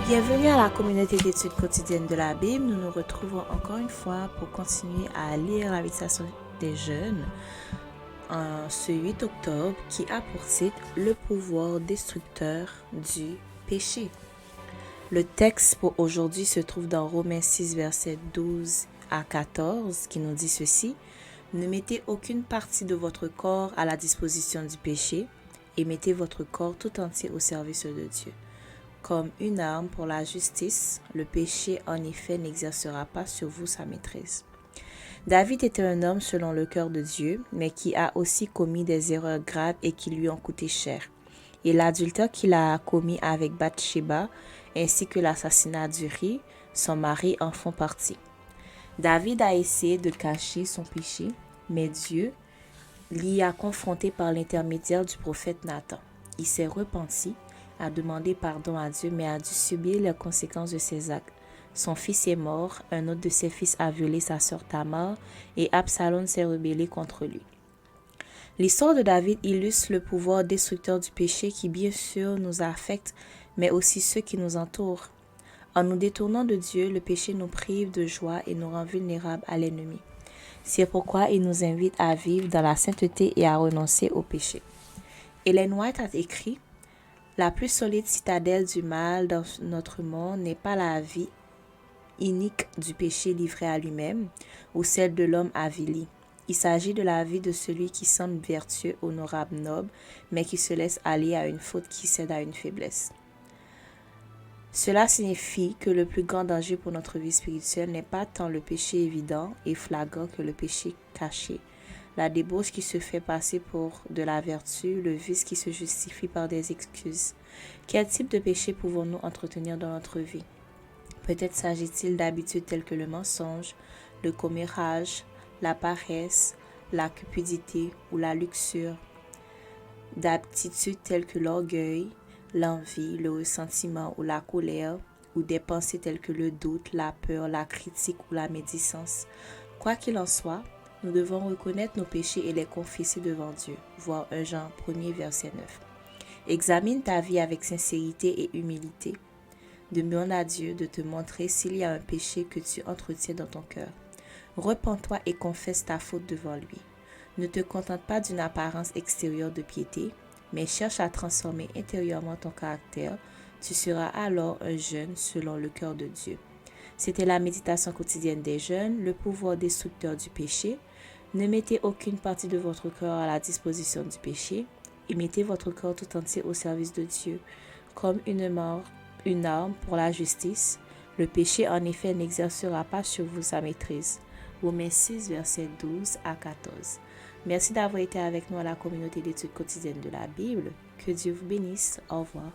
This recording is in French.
Bienvenue à la communauté d'études quotidiennes de la Bible. Nous nous retrouvons encore une fois pour continuer à lire la méditation des jeunes en ce 8 octobre qui a pour titre Le pouvoir destructeur du péché. Le texte pour aujourd'hui se trouve dans Romains 6 versets 12 à 14 qui nous dit ceci: Ne mettez aucune partie de votre corps à la disposition du péché et mettez votre corps tout entier au service de Dieu. Comme une arme pour la justice, le péché en effet n'exercera pas sur vous sa maîtrise. David était un homme selon le cœur de Dieu, mais qui a aussi commis des erreurs graves et qui lui ont coûté cher. Et l'adultère qu'il a commis avec Bathsheba, ainsi que l'assassinat d'Uri, son mari, en font partie. David a essayé de cacher son péché, mais Dieu l'y a confronté par l'intermédiaire du prophète Nathan. Il s'est repenti, a demandé pardon à Dieu, mais a dû subir les conséquences de ses actes. Son fils est mort, un autre de ses fils a violé sa sœur Tamar, et Absalom s'est rebellé contre lui. L'histoire de David illustre le pouvoir destructeur du péché qui bien sûr nous affecte, mais aussi ceux qui nous entourent. En nous détournant de Dieu, le péché nous prive de joie et nous rend vulnérables à l'ennemi. C'est pourquoi il nous invite à vivre dans la sainteté et à renoncer au péché. Ellen White a écrit: La plus solide citadelle du mal dans notre monde n'est pas la vie inique du péché livré à lui-même ou celle de l'homme avili. Il s'agit de la vie de celui qui semble vertueux, honorable, noble, mais qui se laisse aller à une faute qui cède à une faiblesse. Cela signifie que le plus grand danger pour notre vie spirituelle n'est pas tant le péché évident et flagrant que le péché caché, la débauche qui se fait passer pour de la vertu, le vice qui se justifie par des excuses. Quel type de péché pouvons-nous entretenir dans notre vie? Peut-être s'agit-il d'habitudes telles que le mensonge, le commérage, la paresse, la cupidité ou la luxure, d'aptitudes telles que l'orgueil, l'envie, le ressentiment ou la colère, ou des pensées telles que le doute, la peur, la critique ou la médisance. Quoi qu'il en soit, nous devons reconnaître nos péchés et les confesser devant Dieu. Voir 1 Jean 1er verset 9. Examine ta vie avec sincérité et humilité. Demande à Dieu de te montrer s'il y a un péché que tu entretiens dans ton cœur. Repens-toi et confesse ta faute devant lui. Ne te contente pas d'une apparence extérieure de piété, mais cherche à transformer intérieurement ton caractère. Tu seras alors un jeune selon le cœur de Dieu. C'était la méditation quotidienne des jeunes, le pouvoir destructeur du péché. Ne mettez aucune partie de votre corps à la disposition du péché et mettez votre corps tout entier au service de Dieu. Comme une arme pour la justice, le péché en effet n'exercera pas sur vous sa maîtrise. Romains 6, versets 12 à 14. Merci d'avoir été avec nous à la communauté d'études quotidiennes de la Bible. Que Dieu vous bénisse. Au revoir.